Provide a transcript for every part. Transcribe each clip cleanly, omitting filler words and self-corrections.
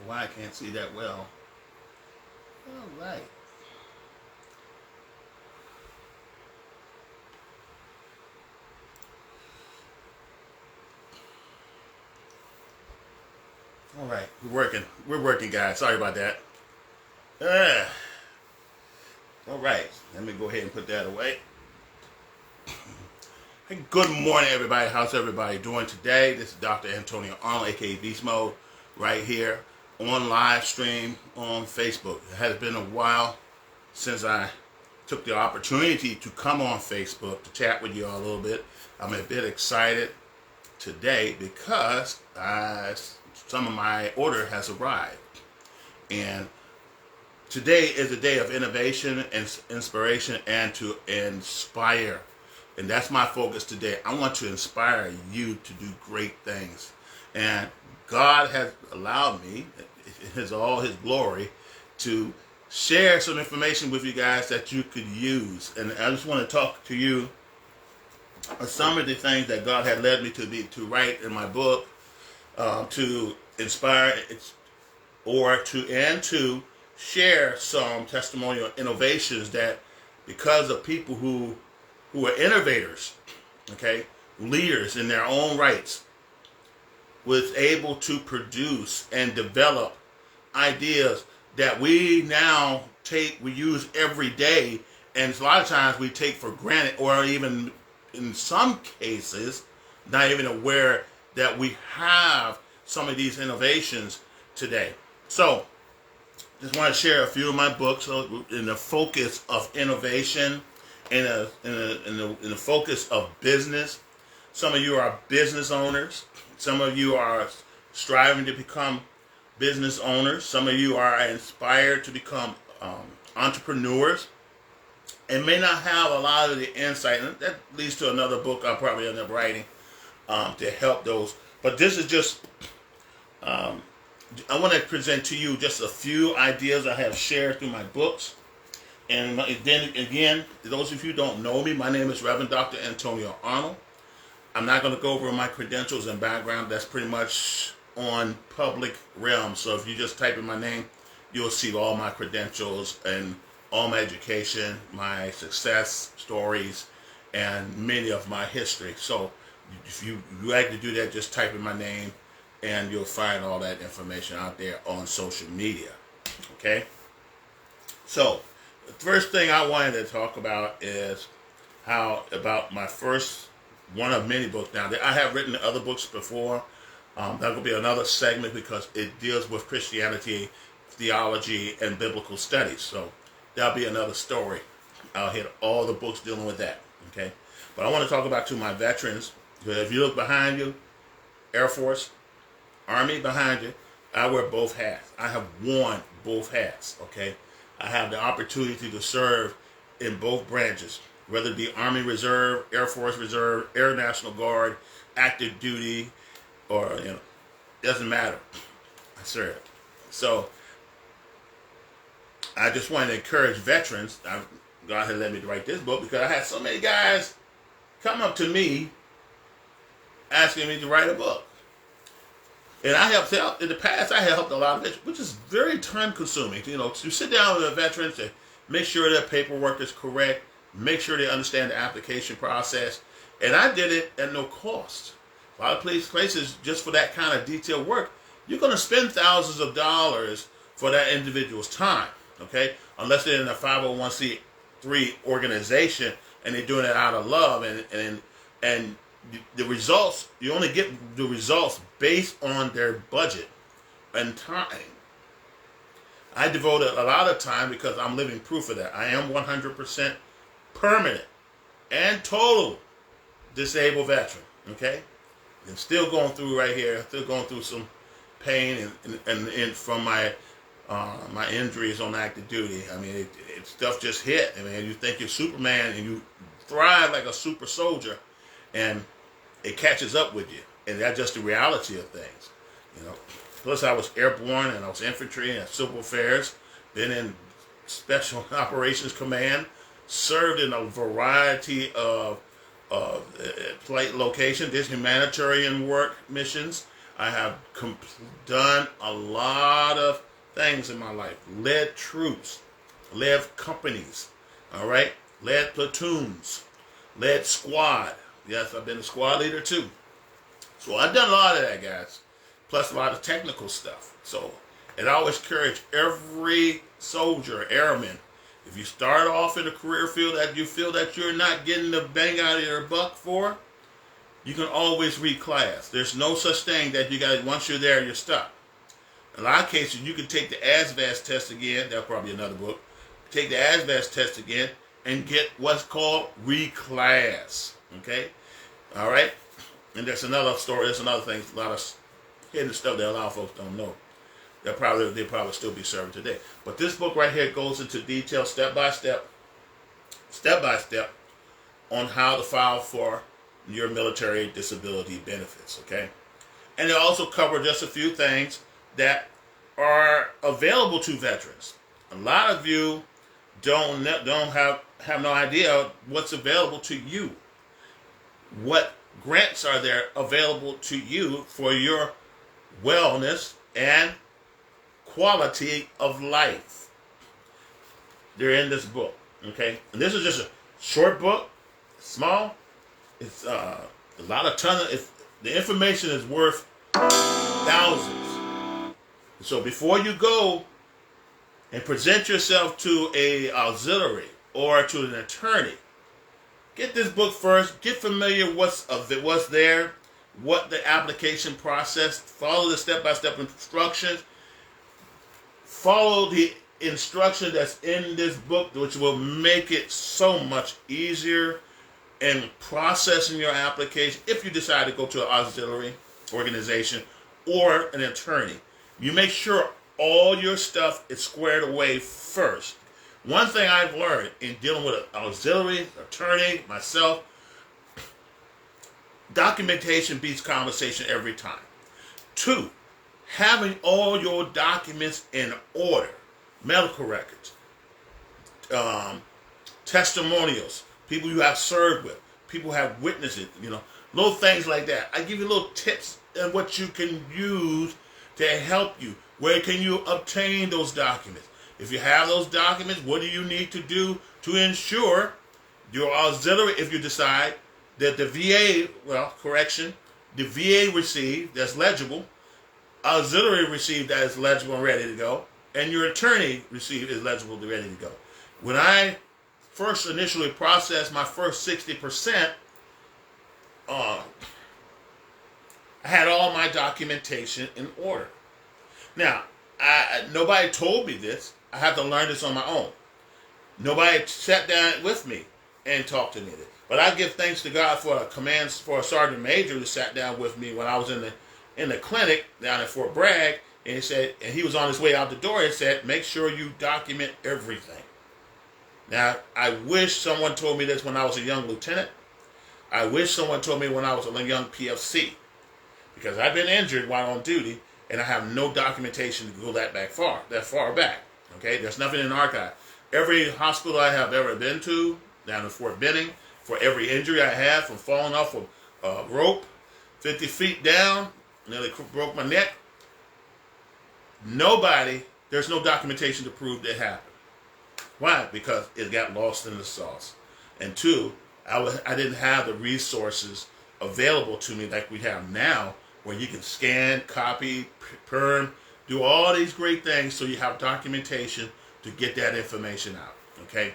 why I can't see that well. All right. All right, we're working. We're working, guys. Sorry about that. All right, let me go ahead and put that away. Hey, good morning, everybody. How's everybody doing today? This is Dr. Antonio Arnold, aka Beast Mode, right here on live stream on Facebook. It has been a while since I took the opportunity to come on Facebook to chat with you all a little bit. I'm a bit excited today because some of my order has arrived. And today is a day of innovation and inspiration and to inspire. And that's my focus today. I want to inspire you to do great things. And God has allowed me, it is all His glory, to share some information with you guys that you could use. And I just want to talk to you some of the things that God had led me to write in my book, to inspire or to share some testimonial innovations that, because of people who are innovators, okay, leaders in their own rights, was able to produce and develop ideas that we now we use every day, and a lot of times we take for granted, or even in some cases, not even aware that we have some of these innovations today. So, just want to share a few of my books in the focus of innovation, in the focus of business. Some of you are business owners. Some of you are striving to become business owners. Some of you are inspired to become entrepreneurs and may not have a lot of the insight. And that leads to another book I'll probably end up writing to help those. But this is just, I want to present to you just a few ideas I have shared through my books. And then again, those of you who don't know me, my name is Reverend Dr. Antonio Arnold. I'm not going to go over my credentials and background. That's pretty much on public realm. So if you just type in my name, you'll see all my credentials and all my education, my success stories, and many of my history. So if you like to do that, just type in my name and you'll find all that information out there on social media. Okay? So the first thing I wanted to talk about is about my first one of many books. Now, I have written other books before. That will be another segment because it deals with Christianity, theology, and biblical studies. So that'll be another story. I'll hit all the books dealing with that. Okay, but I want to talk about to my veterans. If you look behind you, Air Force, Army behind you, I wear both hats. I have worn both hats. Okay. I have the opportunity to serve in both branches, whether it be Army Reserve, Air Force Reserve, Air National Guard, active duty, or, doesn't matter. I serve. So I just want to encourage veterans. God had led me to write this book because I had so many guys come up to me asking me to write a book. And I have helped, in the past, I have helped a lot of veterans, which is very time consuming. To sit down with a veteran to make sure their paperwork is correct, make sure they understand the application process. And I did it at no cost. A lot of places, just for that kind of detailed work, you're going to spend thousands of dollars for that individual's time, okay? Unless they're in a 501c3 organization and they're doing it out of love. And the results, you only get the results based on their budget and time. I devoted a lot of time because I'm living proof of that. I am 100% permanent and total disabled veteran, okay? And still going through right here, still going through some pain and from my injuries on active duty. I mean, stuff just hit. I mean, you think you're Superman and you thrive like a super soldier, and it catches up with you, and that's just the reality of things, Plus, I was airborne and I was infantry and civil affairs. Been in Special Operations Command, served in a variety of flight locations, did humanitarian work missions. I have done a lot of things in my life. Led troops, led companies, all right? Led platoons, led squad. Yes, I've been a squad leader too. So I've done a lot of that, guys. Plus a lot of technical stuff. So, and I always encourage every soldier, airman, if you start off in a career field that you feel that you're not getting the bang out of your buck for, you can always reclass. There's no such thing that you got, once you're there, you're stuck. In a lot of cases, you can take the ASVAB test again. That's probably another book. Take the ASVAB test again and get what's called reclass. Okay? All right? And there's another story. There's another thing. A lot of hidden stuff that a lot of folks don't know. They'll probably still be serving today. But this book right here goes into detail, step by step, on how to file for your military disability benefits. Okay? And it also covers just a few things that are available to veterans. A lot of you don't have no idea what's available to you. What grants are there available to you for your wellness and quality of life? They're in this book, okay? And this is just a short book, small. It's a lot of the information is worth thousands. So before you go and present yourself to a auxiliary or to an attorney, get this book first. Get familiar what's there, what the application process. Follow the step-by-step instructions. Follow the instruction that's in this book, which will make it so much easier in processing your application if you decide to go to an auxiliary organization or an attorney. You make sure all your stuff is squared away first. One thing I've learned in dealing with an auxiliary, attorney, myself, documentation beats conversation every time. 2, having all your documents in order, medical records, testimonials, people you have served with, people have witnessed it, little things like that. I give you little tips on what you can use to help you. Where can you obtain those documents? If you have those documents, what do you need to do to ensure your auxiliary, if you decide that the VA, the VA received that's legible, auxiliary received that is legible and ready to go, and your attorney received is legible and ready to go. When I first initially processed my first 60%, I had all my documentation in order. Now, nobody told me this. I had to learn this on my own. Nobody sat down with me and talked to me. But I give thanks to God for a sergeant major who sat down with me when I was in the clinic down at Fort Bragg, and he was on his way out the door and said, make sure you document everything. Now, I wish someone told me this when I was a young lieutenant. I wish someone told me when I was a young PFC, because I've been injured while on duty, and I have no documentation to go that far back. Okay, there's nothing in the archive. Every hospital I have ever been to, down in Fort Benning, for every injury I had from falling off a rope, 50 feet down, nearly broke my neck. There's no documentation to prove that happened. Why? Because it got lost in the sauce. And 2, I didn't have the resources available to me like we have now, where you can scan, copy, perm, do all these great things so you have documentation to get that information out, okay?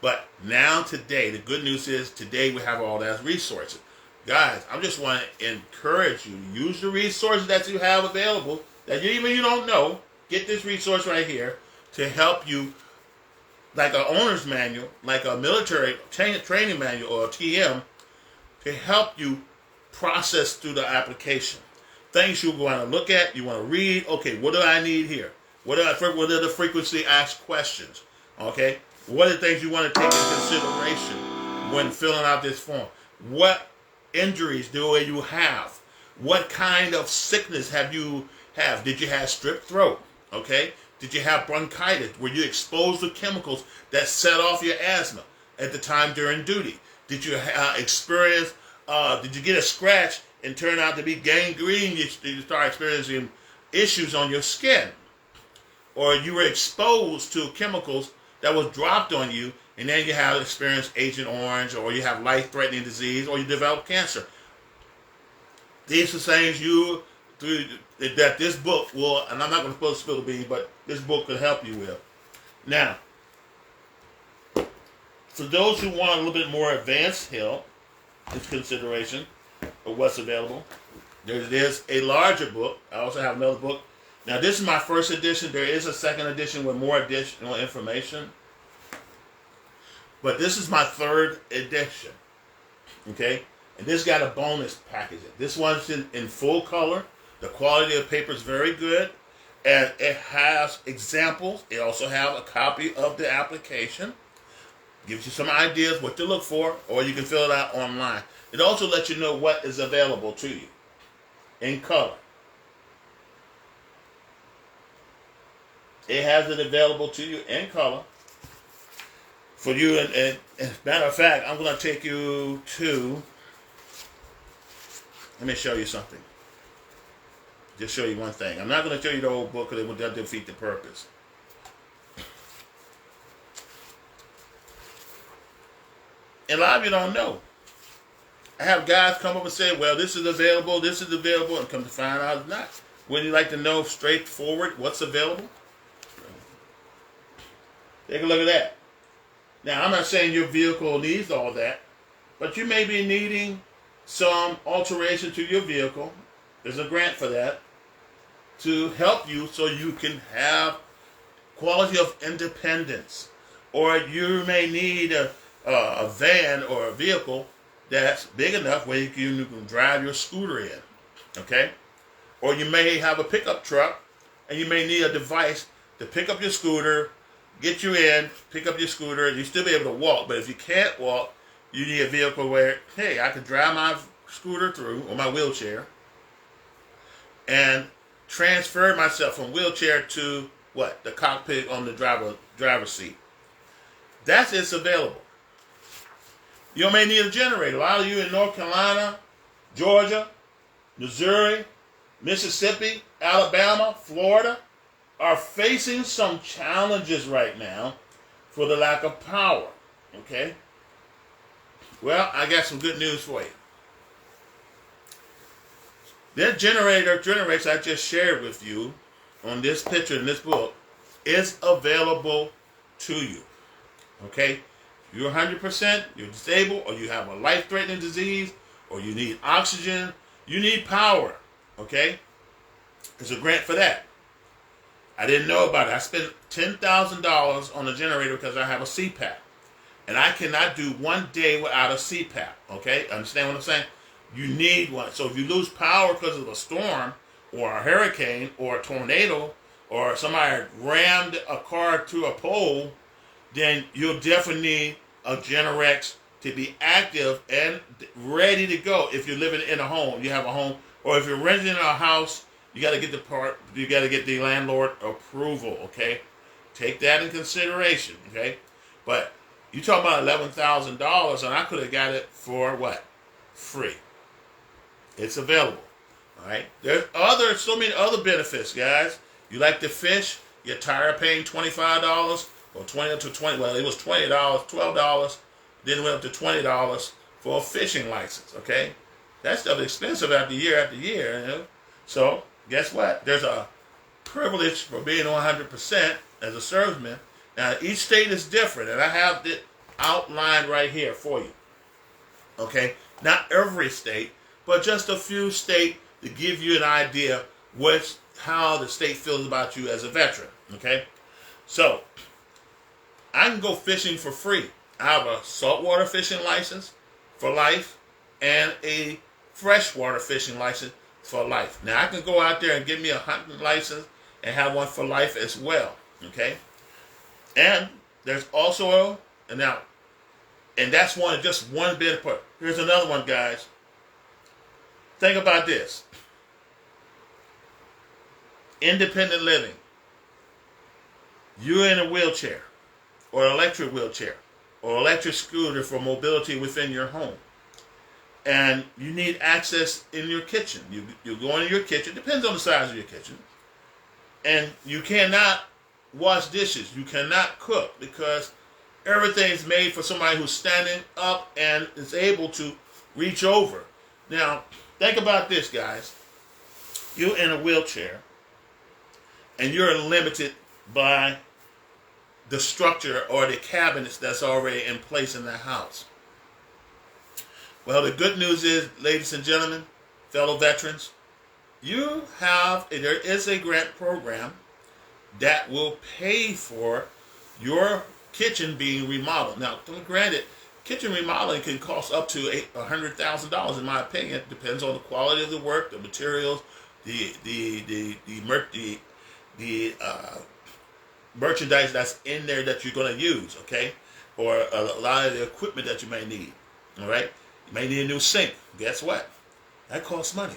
But now today, the good news is today we have all those resources. Guys, I just want to encourage you to use the resources that you have available that you don't know. Get this resource right here to help you, like an owner's manual, like a military training manual or a TM, to help you process through the application. Things you want to look at, you want to read. Okay, what do I need here? What are the frequently asked questions? Okay, what are the things you want to take into consideration when filling out this form? What injuries do you have? What kind of sickness have you have? Did you have strep throat? Okay, did you have bronchitis? Were you exposed to chemicals that set off your asthma at the time during duty? Did you experience? Did you get a scratch and turn out to be gangrene. You start experiencing issues on your skin. Or you were exposed to chemicals that was dropped on you, and then you have experienced Agent Orange, or you have life-threatening disease, or you develop cancer. These are things that this book will, and I'm not going to spill the beans, but this book could help you with. Now, for those who want a little bit more advanced help, this consideration of what's available, there is a larger book. I also have another book. Now, this is my first edition. There is a second edition with more additional information. But this is my third edition. Okay? And this got a bonus package. This one's in full color. The quality of the paper is very good. And it has examples. It also has a copy of the application. Gives you some ideas what to look for, or you can fill it out online. It also lets you know what is available to you in color. It has it available to you in color for you. And as a matter of fact, I'm going to take you to, let me show you something. Just show you one thing. I'm not going to show you the whole book because it would defeat the purpose. And a lot of you don't know. I have guys come up and say, well, this is available, and come to find out it's not. Wouldn't you like to know straightforward what's available? Take a look at that. Now, I'm not saying your vehicle needs all that, but you may be needing some alteration to your vehicle. There's a grant for that to help you so you can have quality of independence. Or you may need a van or a vehicle that's big enough where you can drive your scooter in. Okay? Or you may have a pickup truck and you may need a device to pick up your scooter, get you in, pick up your scooter, and you still be able to walk. But if you can't walk, you need a vehicle where, hey, I can drive my scooter through, or my wheelchair, and transfer myself from wheelchair to what? The cockpit on the driver's seat. That's it's available. You may need a generator. A lot of you in North Carolina, Georgia, Missouri, Mississippi, Alabama, Florida are facing some challenges right now for the lack of power. Okay? Well, I got some good news for you. That generator I just shared with you on this picture in this book is available to you. Okay? You're 100%, you're disabled, or you have a life-threatening disease, or you need oxygen, you need power. Okay? There's a grant for that. I didn't know about it. I spent $10,000 on a generator because I have a CPAP. And I cannot do one day without a CPAP. Okay? Understand what I'm saying? You need one. So if you lose power because of a storm, or a hurricane, or a tornado, or somebody rammed a car to a pole, then you'll definitely need a Generex to be active and ready to go. If you're living in a home, you have a home, or if you're renting a house, you got to get the landlord approval. Okay, take that in consideration. Okay, but you talking about $11,000, and I could have got it for what? Free. It's available. All right. There's so many other benefits, guys. You like to fish? You're tired of paying $25 or $20. Well, it was $20, $12. Then it went up to $20 for a fishing license. Okay, that stuff is expensive after year. You know? So guess what? There's a privilege for being 100% as a serviceman. Now each state is different, and I have it outlined right here for you. Okay, not every state, but just a few states to give you an idea how the state feels about you as a veteran. Okay, so I can go fishing for free. I have a saltwater fishing license for life and a freshwater fishing license for life. Now I can go out there and get me a hunting license and have one for life as well. Okay, and there's also and that's just one bit of part. Here's another one, guys. Think about this. Independent living. You're in a wheelchair, or electric wheelchair, or electric scooter for mobility within your home. and you need access in your kitchen. You go into your kitchen, depends on the size of your kitchen, and you cannot wash dishes. You cannot cook because everything's made for somebody who's standing up and is able to reach over. Now, think about this, guys. You're in a wheelchair, and you're limited by the structure or the cabinets that's already in place in the house. Well, the good news is, ladies and gentlemen, fellow veterans, there is a grant program that will pay for your kitchen being remodeled. Now, granted, kitchen remodeling can cost up to $100,000 in my opinion. It depends on the quality of the work, the materials, the merchandise that's in there that you're going to use, okay? Or a lot of the equipment that you may need, all right? You may need a new sink. Guess what? That costs money.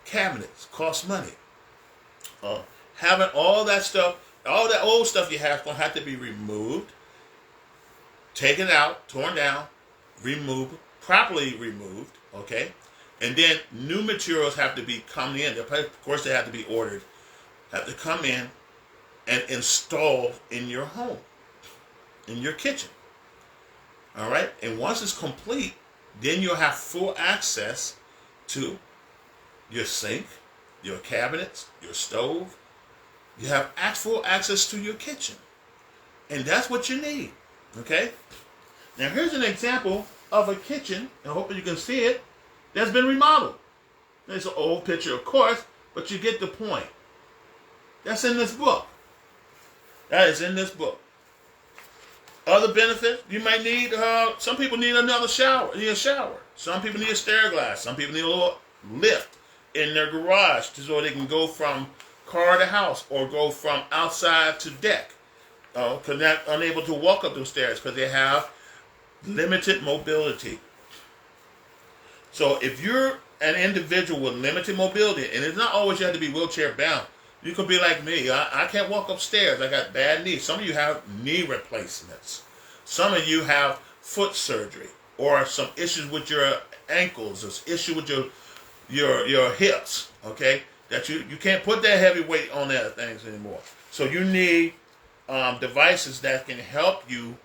Cabinets cost money. Having all that stuff, all that old stuff you have is going to have to be removed, taken out, torn down, removed, properly removed, okay? And then new materials have to be coming in. Of course, they have to be ordered, have to come in and installed in your home, in your kitchen, all right? And once it's complete, then you'll have full access to your sink, your cabinets, your stove. You have full access to your kitchen. And that's what you need, okay? Now, here's an example of a kitchen, and I hope you can see it, that's been remodeled. It's an old picture, of course, but you get the point. That's in this book. That is in this book. Other benefits you might need, some people need another shower, Some people need a stair glass. Some people need a little lift in their garage so they can go from car to house or go from outside to deck. Because they're unable to walk up those stairs because they have limited mobility. So if you're an individual with limited mobility, and it's not always you have to be wheelchair bound. You could be like me. I can't walk upstairs. I got bad knees. Some of you have knee replacements. Some of you have foot surgery or some issues with your ankles, or issue with your hips, okay? That you can't put that heavy weight on that things anymore. So you need devices that can help you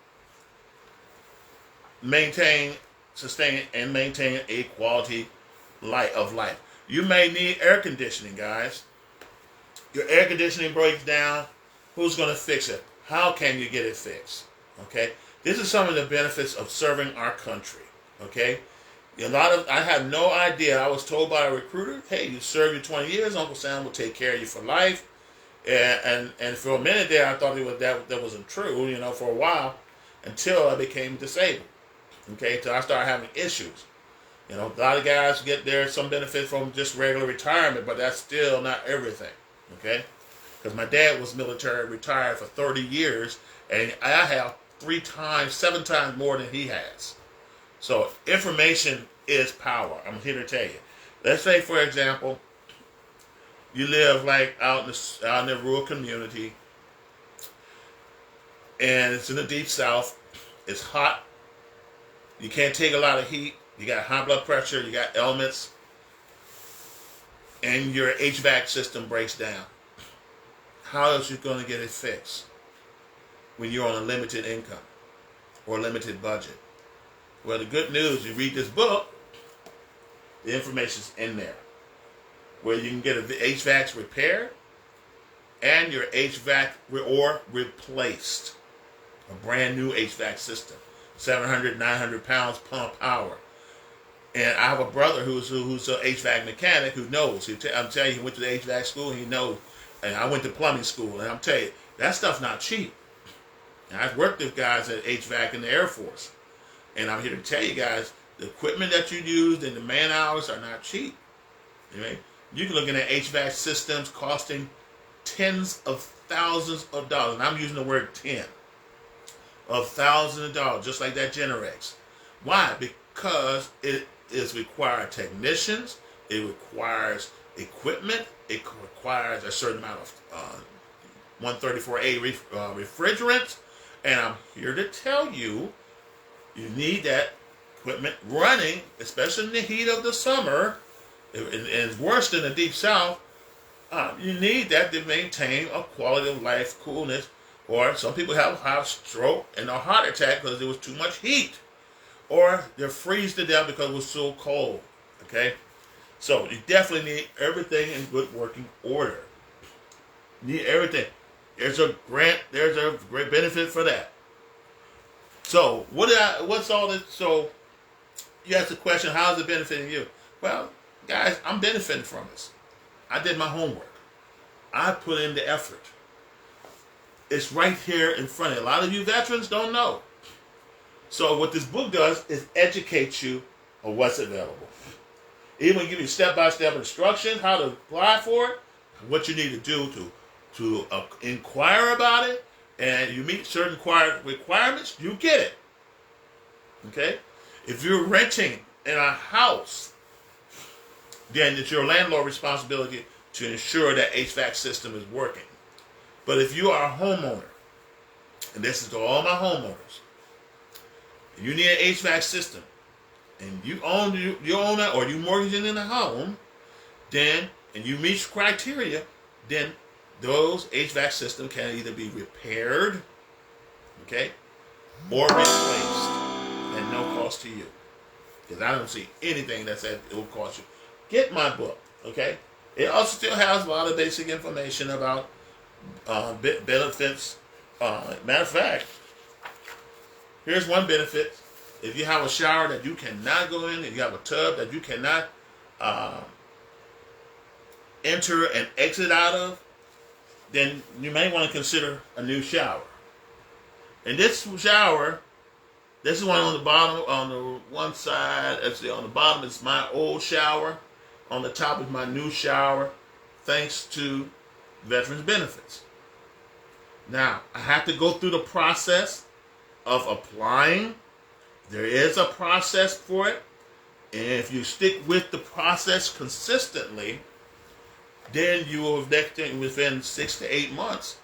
sustain and maintain a quality of life. You may need air conditioning, guys. Your air conditioning breaks down. Who's going to fix it? How can you get it fixed? Okay? This is some of the benefits of serving our country. Okay? I had no idea. I was told by a recruiter, hey, you serve your 20 years, Uncle Sam will take care of you for life. And for a minute there, I thought that wasn't true, for a while, until I became disabled. Okay? Until I started having issues. A lot of guys get some benefit from just regular retirement, but that's still not everything. Okay? Because my dad was military retired for 30 years, and I have 7 times more than he has. So information is power. I'm here to tell you. Let's say, for example, you live out in the rural community, and it's in the deep south. It's hot. You can't take a lot of heat. You got high blood pressure. You got ailments. And your HVAC system breaks down. How is you going to get it fixed when you're on a limited income or a limited budget? Well, the good news, you read this book, the information's in there, where you can get a HVAC repaired and your HVAC or replaced. A brand new HVAC system, 700, 900 pounds pump power. And I have a brother who's an HVAC mechanic who knows. I'm telling you, he went to the HVAC school and he knows. And I went to plumbing school, and I'm telling you, that stuff's not cheap. And I've worked with guys at HVAC in the Air Force. And I'm here to tell you guys, the equipment that you use and the man hours are not cheap. You can look at HVAC systems costing tens of thousands of dollars. And I'm using the word 10 of thousands of dollars, just like that Generex. Why? Because it requires technicians, it requires equipment, it requires a certain amount of 134A refrigerant, and I'm here to tell you, you need that equipment running, especially in the heat of the summer, and it's worse than the Deep South. You need that to maintain a quality of life, coolness, or some people have stroke and a heart attack because there was too much heat, or they're freeze to death because it was so cold. Okay, so you definitely need everything in good working order. You need everything. There's a great benefit for that. So what's all this? So you ask the question, how is it benefiting you? Well, guys, I'm benefiting from this. I did my homework. I put in the effort. It's right here in front of you. A lot of you veterans don't know. So what this book does is educate you on what's available. Even give you step-by-step instructions, how to apply for it, what you need to do to inquire about it, and you meet certain requirements, you get it. Okay? If you're renting in a house, then it's your landlord responsibility to ensure that HVAC system is working. But if you are a homeowner, and this is to all my homeowners, and you need an HVAC system, and you own it or you mortgage it in a home, then, and you meet criteria, then those HVAC systems can either be repaired, okay, or replaced at no cost to you. Because I don't see anything that says it will cost you. Get my book, okay? It also still has a lot of basic information about benefits. Matter of fact, here's one benefit. If you have a shower that you cannot go in, if you have a tub that you cannot enter and exit out of, then you may want to consider a new shower. And this shower, this is one on the bottom, on the one side, actually on the bottom is my old shower. On the top is my new shower, thanks to Veterans Benefits. Now, I have to go through the process of applying. There is a process for it. And if you stick with the process consistently, then you will, within 6 to 8 months,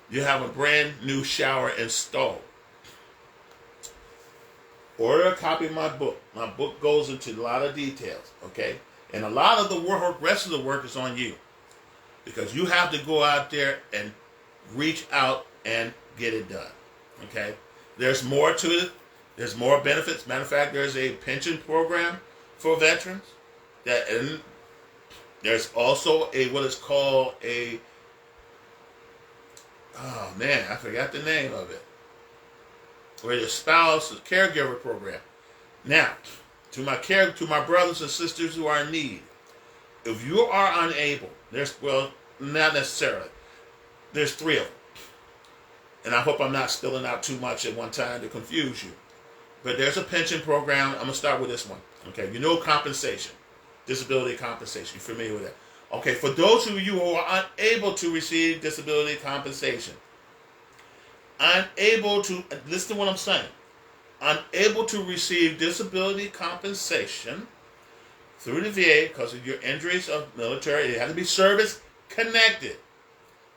you have a brand new shower installed. Order a copy of my book. My book goes into a lot of details, okay? And a lot of the rest of the work is on you. Because you have to go out there and reach out and get it done, okay? There's more to it. There's more benefits. Matter of fact, there's a pension program for veterans. And there's also what is called I forgot the name of it. Where the spouse caregiver program. Now, to my brothers and sisters who are in need, if you are unable, not necessarily. There's 3 of them. And I hope I'm not spilling out too much at one time to confuse you. But there's a pension program. I'm going to start with this one. Okay, you know compensation. Disability compensation. You're familiar with that. Okay, for those of you who are unable to receive disability compensation, listen to what I'm saying, unable to receive disability compensation through the VA because of your injuries of military, it has to be service connected.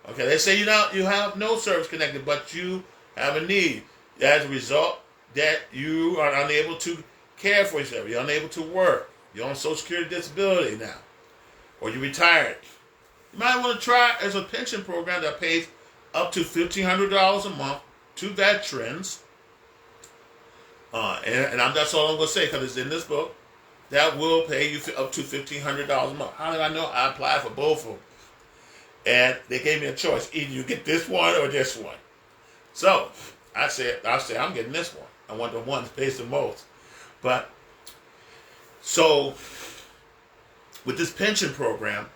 Okay, they say you have no service connected, but you have a need. As a result, that you are unable to care for yourself. You're unable to work. You're on Social Security disability now. Or you're retired. You might want to try as a pension program that pays up to $1,500 a month to veterans. That's all I'm going to say because it's in this book. That will pay you up to $1,500 a month. How did I know? I applied for both of them. And they gave me a choice. Either you get this one or this one. So I said, I'm getting this one. I want the one that pays the most. But so with this pension program,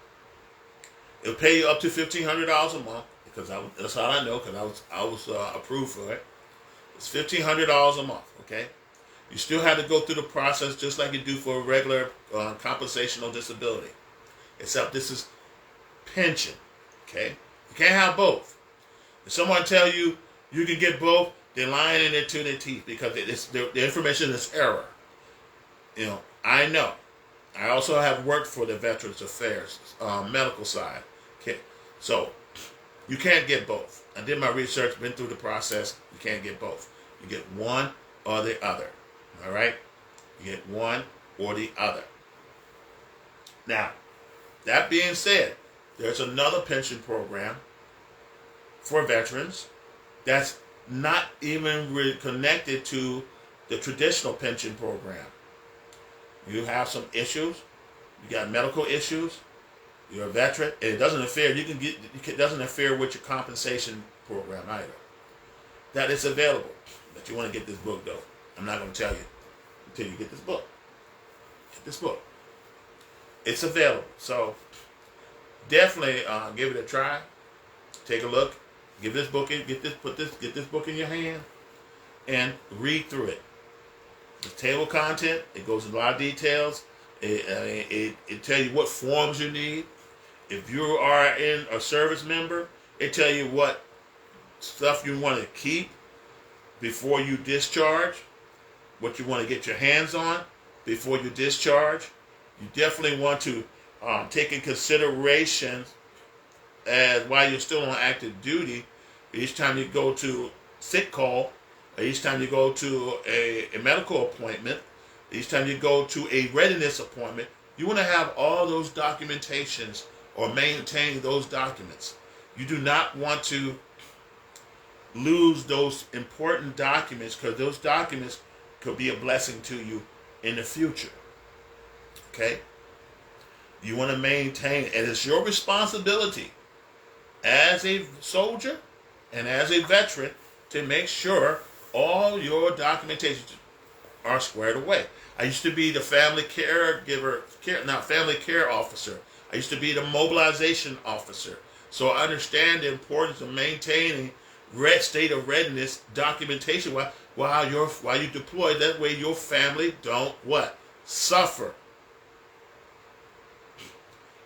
it'll pay you up to $1,500 a month because that's all I know because I was approved for it. It's $1,500 a month. Okay, you still have to go through the process just like you do for a regular compensational disability, except this is pension. Okay, you can't have both. If someone tell you you can get both, they're lying in it to their teeth because the information is error. I know. I also have worked for the Veterans Affairs medical side. Okay, so you can't get both. I did my research, been through the process. You can't get both. You get one or the other. All right. You get one or the other. Now, that being said, there's another pension program for veterans that's not even connected to the traditional pension program. You have some issues, you got medical issues, you're a veteran, and it doesn't interfere. It doesn't interfere with your compensation program either. That is available, but you want to get this book though. I'm not going to tell you until you get this book. Get this book. It's available, so definitely give it a try. Take a look. Give this book in. Get this book in your hand, and read through it. The table content. It goes into a lot of details. It tells you what forms you need. If you are in a service member, it tells you what stuff you want to keep before you discharge, what you want to get your hands on before you discharge. You definitely want to take in consideration as while you're still on active duty, each time you go to sick call, each time you go to a medical appointment, each time you go to a readiness appointment, you want to have all those documentations or maintain those documents. You do not want to lose those important documents because those documents could be a blessing to you in the future. Okay? You want to maintain, and it's your responsibility as a soldier and as a veteran to make sure all your documentation are squared away. I used to be the family care officer. I used to be the mobilization officer. So I understand the importance of maintaining state of readiness documentation while you deploy. That way your family don't what? Suffer.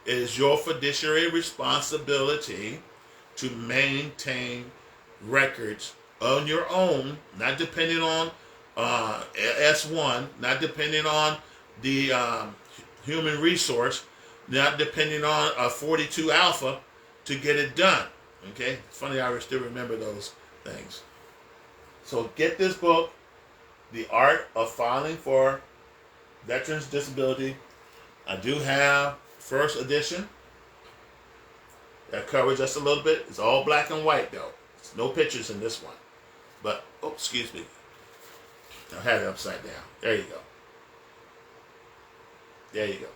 It is your fiduciary responsibility to maintain records on your own, not depending on S1, not depending on the human resource, not depending on a 42 Alpha to get it done. Okay? It's funny I still remember those things. So get this book, The Art of Filing for Veterans Disability. I do have first edition that covers just a little bit. It's all black and white though. There's no pictures in this one. But, oh, excuse me. I had it upside down. There you go. There you go.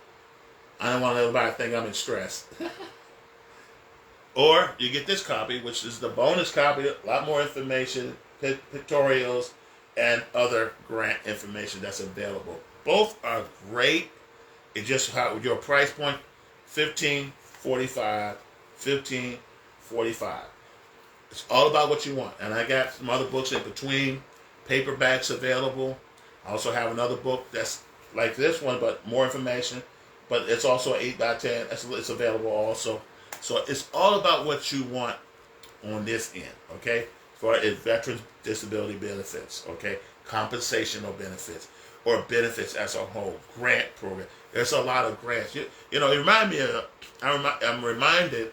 I don't want everybody to think I'm in stress. Or you get this copy, which is the bonus copy, a lot more information, pictorials, and other grant information that's available. Both are great. It's just how your price point, $15.45, $15.45. It's all about what you want. And I got some other books in between. Paperbacks available. I also have another book that's like this one, but more information. But it's also 8x10. It's available also. So it's all about what you want on this end, okay? For veterans disability benefits, okay? Compensational benefits, or benefits as a whole. Grant program. There's a lot of grants. You know, it remind me of, I'm reminded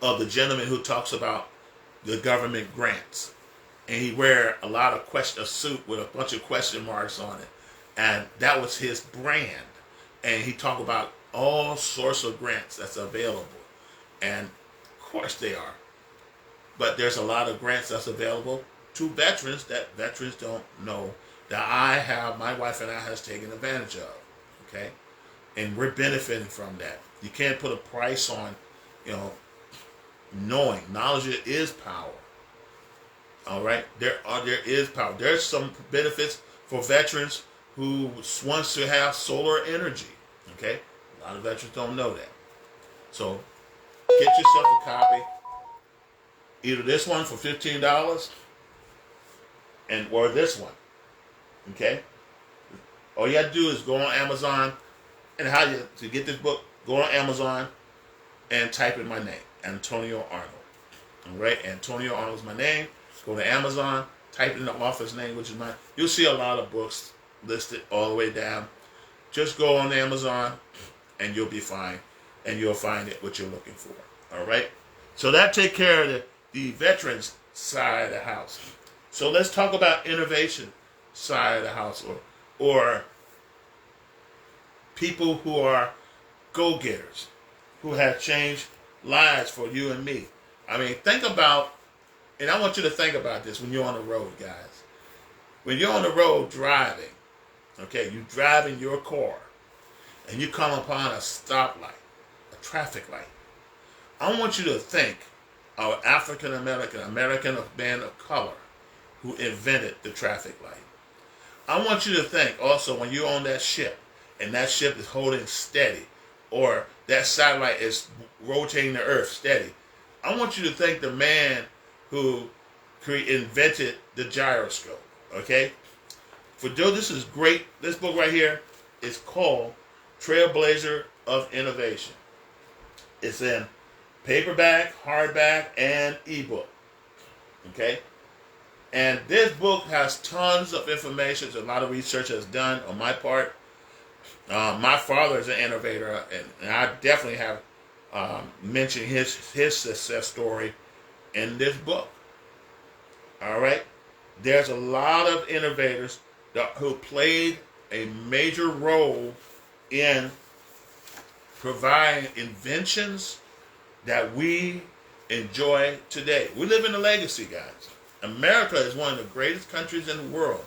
of the gentleman who talks about the government grants. And he wear a lot of a suit with a bunch of question marks on it. And that was his brand. And he talked about all sorts of grants that's available. And of course they are. But there's a lot of grants that's available to veterans that veterans don't know that my wife and I has taken advantage of. Okay? And we're benefiting from that. You can't put a price on, knowing. Knowledge is power. All right? There is power. There's some benefits for veterans who wants to have solar energy. Okay? A lot of veterans don't know that. So get yourself a copy. Either this one for $15 or this one. Okay? All you have to do is go on Amazon, and to get this book, go on Amazon and type in my name, Antonio Arnold. All right? Antonio Arnold is my name. Go to Amazon, type in the author's name, which is mine. You'll see a lot of books listed all the way down. Just go on Amazon, and you'll be fine, and you'll find it what you're looking for. All right? So that take care of the veterans side of the house. So let's talk about innovation side of the house, or people who are go-getters, who have changed lives for you and me. I mean, think about, and I want you to think about this when you're on the road, guys. When you're on the road driving, okay, you driving your car, and you come upon a stoplight, a traffic light. I want you to think of African American man of color who invented the traffic light. I want you to think also when you're on that ship, and that ship is holding steady, or that satellite is rotating the earth steady. I want you to think the man who invented the gyroscope, okay? For Joe, this is great. This book right here is called Trailblazer of Innovation. It's in paperback, hardback, and ebook, okay? And this book has tons of information. There's a lot of research that's done on my part. My father is an innovator, and I definitely have mentioned his success story in this book. All right? There's a lot of innovators who played a major role in providing inventions that we enjoy today. We live in a legacy, guys. America is one of the greatest countries in the world,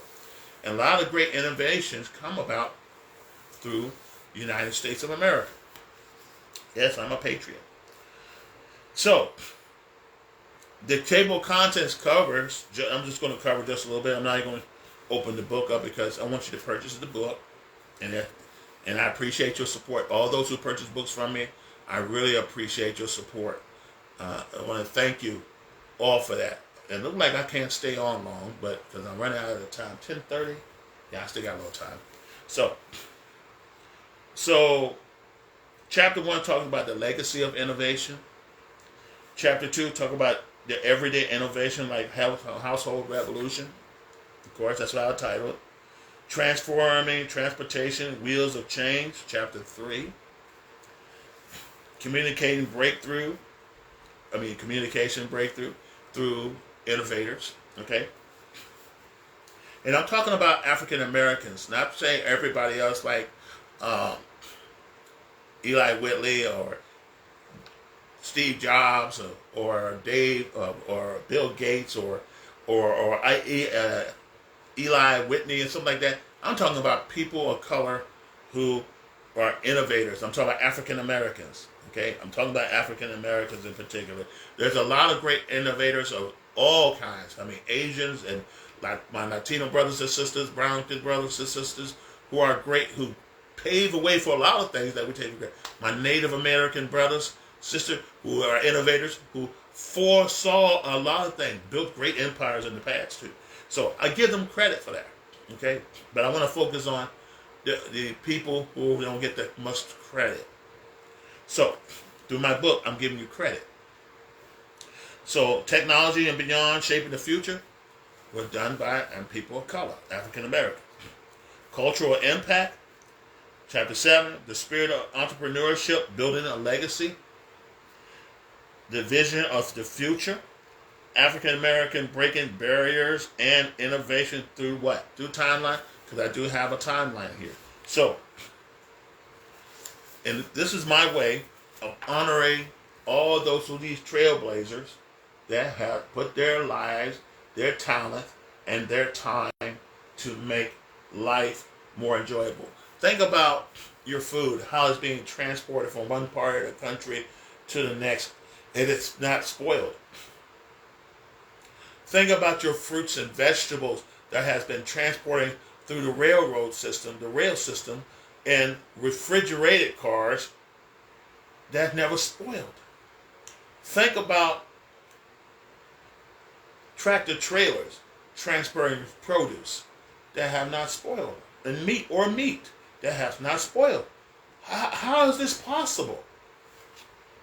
and a lot of great innovations come about through the United States of America. Yes, I'm a patriot. So, the table of contents covers, I'm just going to cover just a little bit. I'm not even going to open the book up because I want you to purchase the book, and I appreciate your support. All those who purchase books from me, I really appreciate your support. I want to thank you all for that. It looks like I can't stay on long, but because I'm running out of the time. 10:30? Yeah, I still got a little time. So chapter 1 talking about the legacy of innovation. Chapter 2 talk about the everyday innovation like household revolution. Of course, that's what I titled it. Transforming transportation, wheels of change. Chapter 3. Communication breakthrough through innovators. Okay? And I'm talking about African Americans, not saying everybody else like Eli Whitley or Steve Jobs or Dave or Bill Gates or Eli Whitney and something like that. I'm talking about people of color who are innovators. I'm talking about African Americans. Okay, I'm talking about African Americans in particular. There's a lot of great innovators of all kinds. I mean, Asians and like my Latino brothers and sisters, brown brothers and sisters, who are great, who pave the way for a lot of things that we take for granted. My Native American brothers, sisters, who are innovators, who foresaw a lot of things, built great empires in the past too. So I give them credit for that. Okay, but I want to focus on the people who don't get that much credit. So, through my book, I'm giving you credit. So, technology and beyond shaping the future was done by people of color, African American. Cultural impact, chapter 7, the spirit of entrepreneurship, building a legacy. The vision of the future, African American breaking barriers and innovation through what? Through timeline, because I do have a timeline here. So, and this is my way of honoring all those of these trailblazers that have put their lives, their talent, and their time to make life more enjoyable. Think about your food, how it's being transported from one part of the country to the next, and it's not spoiled. Think about your fruits and vegetables that has been transported through the rail system, and refrigerated cars that never spoiled. Think about tractor trailers transporting produce that have not spoiled, and meat that has not spoiled. How is this possible?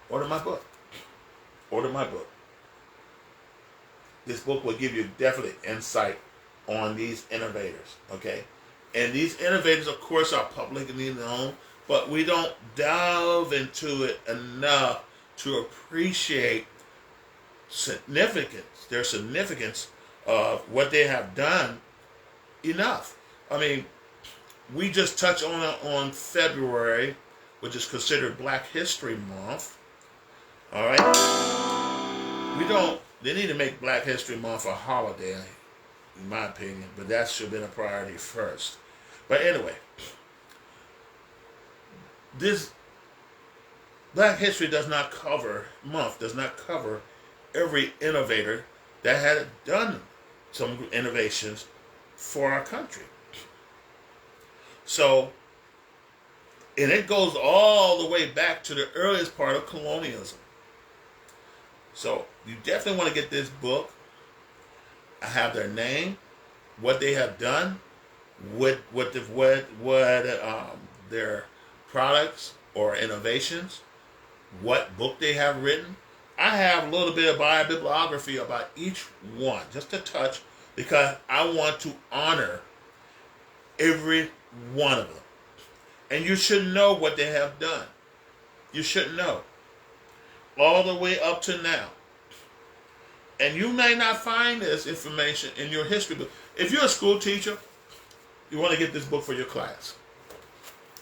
Order my book. Order my book. This book will give you definite insight on these innovators, okay? And these innovators, of course, are publicly known, but we don't delve into it enough to appreciate their significance of what they have done enough. I mean, we just touched on it on February, which is considered Black History Month. All right. They need to make Black History Month a holiday, in my opinion, but that should have been a priority first. But anyway, this Black History does not cover every innovator that had done some innovations for our country. So, and it goes all the way back to the earliest part of colonialism. So, you definitely want to get this book. I have their name, what they have done, what their products or innovations, what book they have written. I have a little bit of bibliography about each one, just to touch, because I want to honor every one of them. And you should know what they have done. You should know. All the way up to now. And you may not find this information in your history book. If you're a school teacher, you want to get this book for your class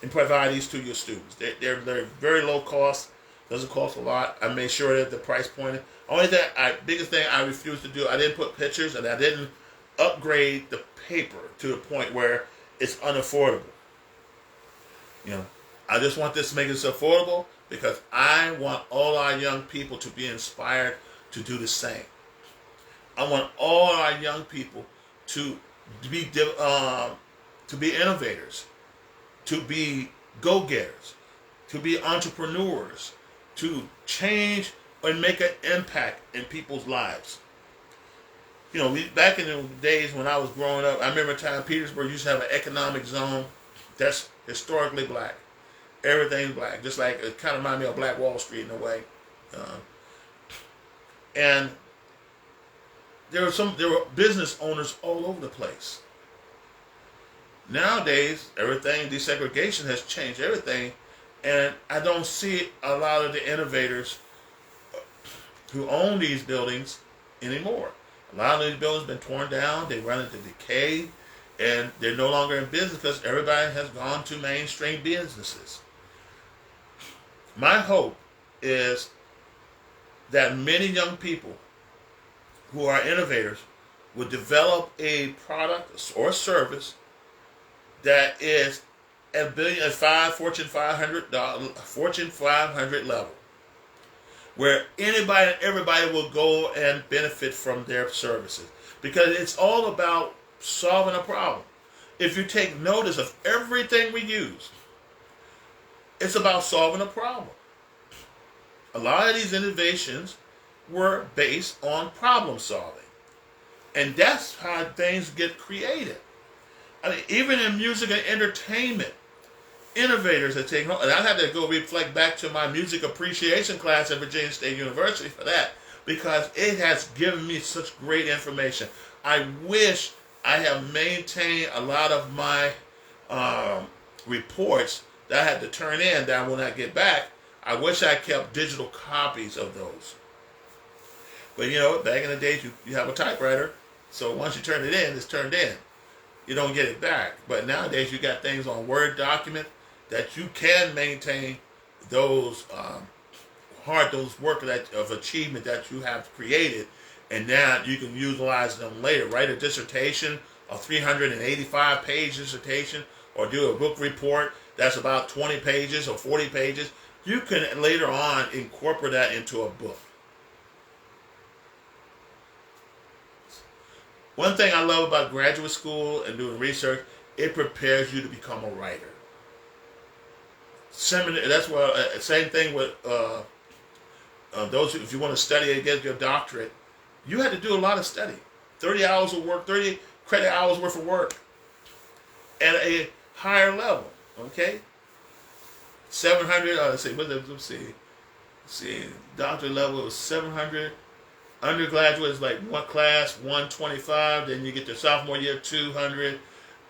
and provide these to your students. They're very low cost. Doesn't cost a lot. I made sure that the price point. Biggest thing I refused to do, I didn't put pictures and I didn't upgrade the paper to the point where it's unaffordable. You know, I just want this to make it affordable because I want all our young people to be inspired to do the same. I want all our young people to be innovators, to be go-getters, to be entrepreneurs, to change and make an impact in people's lives. You know, back in the days when I was growing up, I remember time Petersburg used to have an economic zone that's historically black. Everything's black, just like it kind of reminded me of Black Wall Street in a way. And there were business owners all over the place. Nowadays, desegregation has changed everything, and I don't see a lot of the innovators who own these buildings anymore. A lot of these buildings have been torn down, they run into decay, and they're no longer in business because everybody has gone to mainstream businesses. My hope is that many young people who are innovators will develop a product or service that is at Fortune 500 level, where anybody and everybody will go and benefit from their services, because it's all about solving a problem. If you take notice of everything we use, it's about solving a problem. A lot of these innovations were based on problem solving, and that's how things get created. I mean, even in music and entertainment, innovators have taken hold. And I had to go reflect back to my music appreciation class at Virginia State University for that, because it has given me such great information. I wish I have maintained a lot of my reports that I had to turn in that when I get back. I wish I kept digital copies of those. But you know, back in the days, you have a typewriter, so once you turn it in, it's turned in. You don't get it back. But nowadays, you got things on Word document that you can maintain those work of achievement that you have created, and now you can utilize them later. Write a dissertation, a 385-page dissertation, or do a book report that's about 20 pages or 40 pages. You can later on incorporate that into a book. One thing I love about graduate school and doing research, it prepares you to become a writer. That's why, same thing with those if you want to study and get your doctorate, you had to do a lot of study. 30 hours of work, 30 credit hours worth of work at a higher level, okay? 700, let's see, doctorate level was 700. Undergraduate is like one class, 125. Then you get to sophomore year, 200,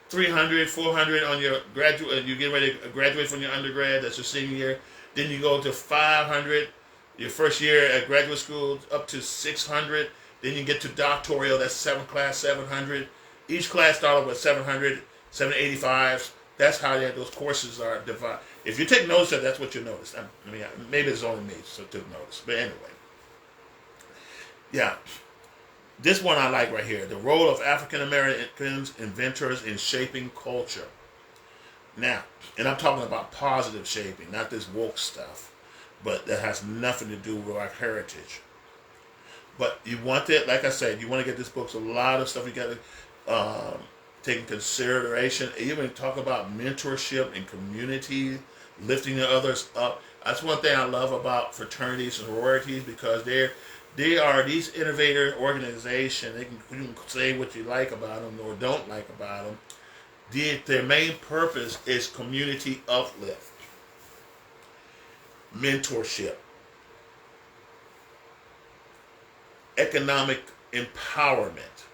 300, 400 on your graduate. You get ready to graduate from your undergrad. That's your senior year. Then you go to 500. Your first year at graduate school, up to 600. Then you get to doctoral. That's class 700. Each class started with 700, 785s. That's how those courses are divided. If you take notice of that, that's what you notice. I mean, maybe it's only me so took notice. But anyway. Yeah. This one I like right here. The role of African Americans inventors in shaping culture. Now, and I'm talking about positive shaping, not this woke stuff. But that has nothing to do with our heritage. But you want that, like I said, you want to get this book. So a lot of stuff you got to take in consideration. Even talk about mentorship and community, lifting the others up. That's one thing I love about fraternities and sororities, because they are these innovator organizations. You can say what you like about them or don't like about them. Their main purpose is community uplift, mentorship, economic empowerment.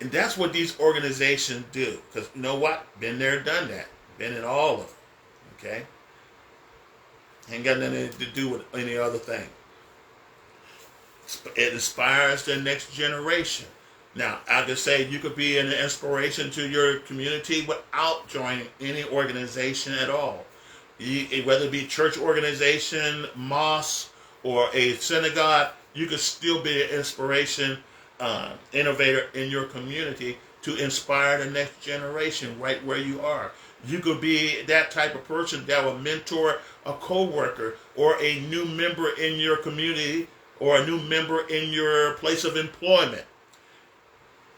And that's what these organizations do. Because you know what? Been there, done that. Been in all of them. Okay? Ain't got nothing to do with any other thing. It inspires the next generation. Now, I could say you could be an inspiration to your community without joining any organization at all. Whether it be church organization, mosque, or a synagogue, you could still be an inspiration, innovator in your community to inspire the next generation right where you are. You could be that type of person that will mentor a co-worker or a new member in your community or a new member in your place of employment.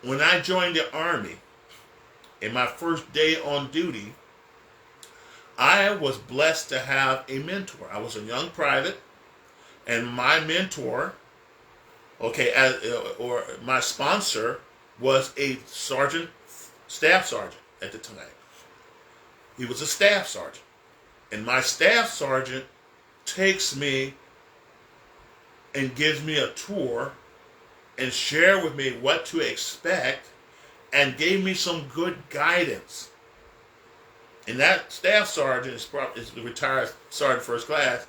When I joined the Army, in my first day on duty, I was blessed to have a mentor. I was a young private, and my mentor, or my sponsor, was a sergeant, staff sergeant at the time. He was a staff sergeant. And my staff sergeant takes me and gives me a tour and share with me what to expect and gave me some good guidance. And that staff sergeant is the retired sergeant first class.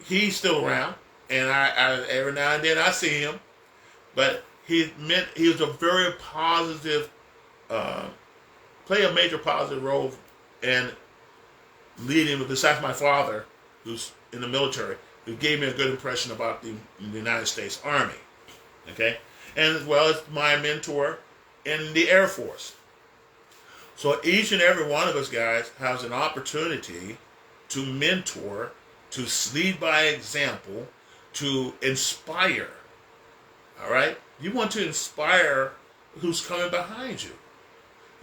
He's still around, and I every now and then I see him. But he was a very positive, play a major positive role in leading, besides my father, who's in the military, who gave me a good impression about the United States Army. Okay? And as well as my mentor in the Air Force. So each and every one of us guys has an opportunity to mentor, to lead by example, to inspire. All right? You want to inspire who's coming behind you.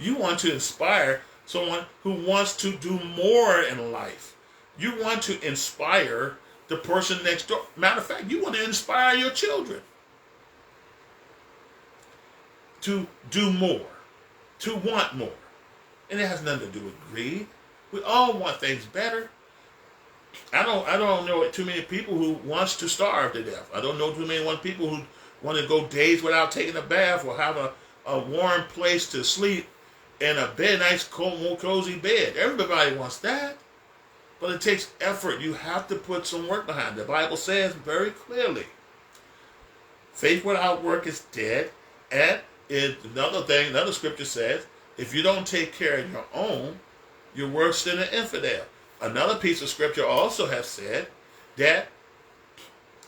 You want to inspire someone who wants to do more in life. You want to inspire the person next door. Matter of fact, you want to inspire your children to do more, to want more. And it has nothing to do with greed. We all want things better. I don't know too many people who wants to starve to death. I don't know too many people who want to go days without taking a bath or have a warm place to sleep in a bed, nice, cold, cozy bed. Everybody wants that. But it takes effort. You have to put some work behind it. The Bible says very clearly, faith without work is dead. And another scripture says, if you don't take care of your own, you're worse than an infidel. Another piece of scripture also has said that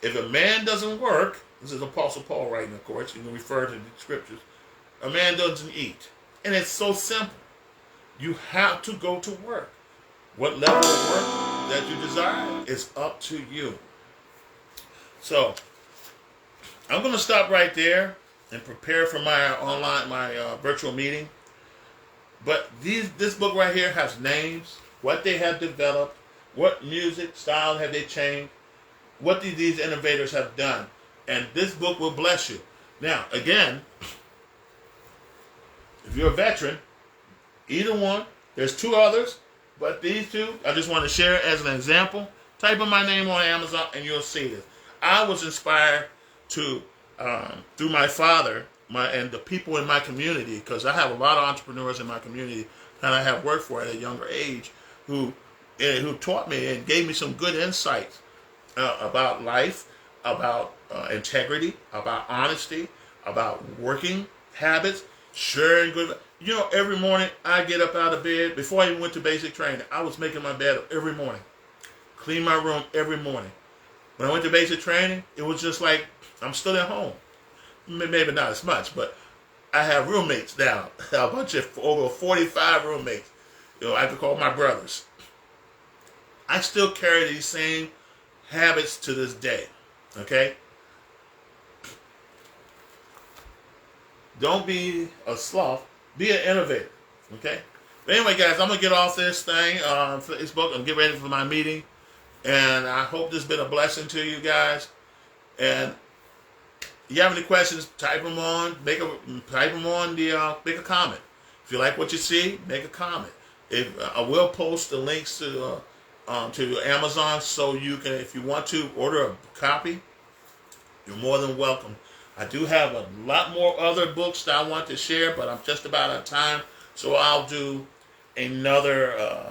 if a man doesn't work, this is Apostle Paul writing, of course, you can refer to the scriptures, a man doesn't eat. And it's so simple. You have to go to work. What level of work that you desire is up to you. So, I'm going to stop right there and prepare for my virtual meeting. But this book right here has names, what they have developed, what music style have they changed, what these innovators have done. And this book will bless you. Now, again, if you're a veteran, either one, there's two others, but these two, I just want to share as an example. Type in my name on Amazon and you'll see this. I was inspired to, through my father, and the people in my community, because I have a lot of entrepreneurs in my community that I have worked for at a younger age, who taught me and gave me some good insights about life, about integrity, about honesty, about working habits, sharing good. You know, every morning I get up out of bed. Before I even went to basic training, I was making my bed every morning. Clean my room every morning. When I went to basic training, it was just like I'm still at home. Maybe not as much, but I have roommates now. A bunch of over 45 roommates. You know, I could call my brothers. I still carry these same habits to this day. Okay? Don't be a sloth. Be an innovator. Okay? But anyway, guys, I'm going to get off this thing on Facebook and get ready for my meeting. And I hope this has been a blessing to you guys. And if you have any questions, type them on. Make a comment. If you like what you see, make a comment. I will post the links to Amazon, so you can, if you want to order a copy, you're more than welcome. I do have a lot more other books that I want to share, but I'm just about out of time, so I'll do another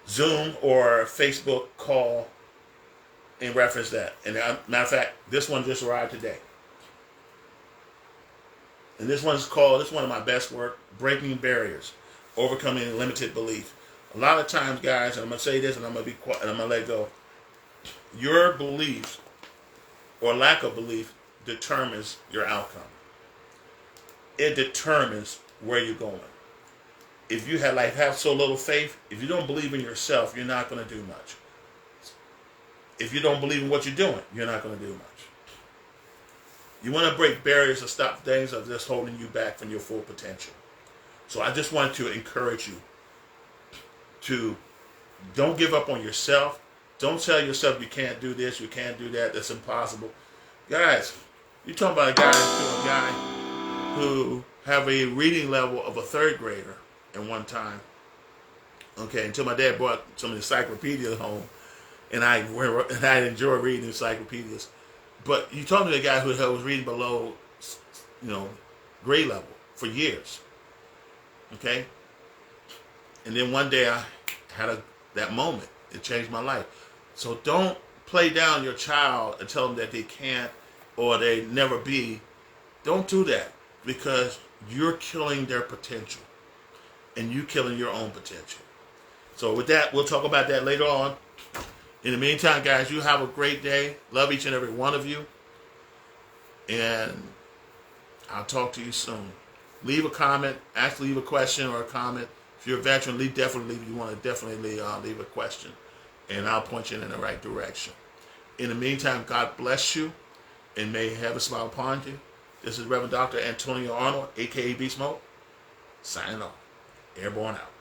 Zoom or Facebook call in reference to that. And matter of fact, this one just arrived today. And this one of my best work, Breaking Barriers, Overcoming Limited Belief. A lot of times, guys, and I'm going to say this and I'm going to be quiet and I'm going to let go. Your beliefs or lack of belief determines your outcome. It determines where you're going. If you have so little faith, if you don't believe in yourself, you're not going to do much. If you don't believe in what you're doing, you're not going to do much. You want to break barriers to stop things that are just holding you back from your full potential. So I just want to encourage you to don't give up on yourself. Don't tell yourself you can't do this, you can't do that, that's impossible. Guys, you're talking about a guy who have a reading level of a third grader at one time. Okay, until my dad brought some encyclopedias home, and I enjoy reading encyclopedias. But you talking to a guy who was reading below, grade level for years. Okay, and then one day I had that moment. It changed my life. So don't play down your child and tell them that they can't or they never be. Don't do that, because you're killing their potential and you killing your own potential. So with that, we'll talk about that later on. In the meantime, guys, you have a great day. Love each and every one of you. And I'll talk to you soon. Leave a comment. Leave a question or a comment. If you're a veteran, you want to definitely leave a question. And I'll point you in the right direction. In the meantime, God bless you and may heaven smile upon you. This is Reverend Dr. Antonio Arnold, a.k.a. Beast Mode, signing off. Airborne out.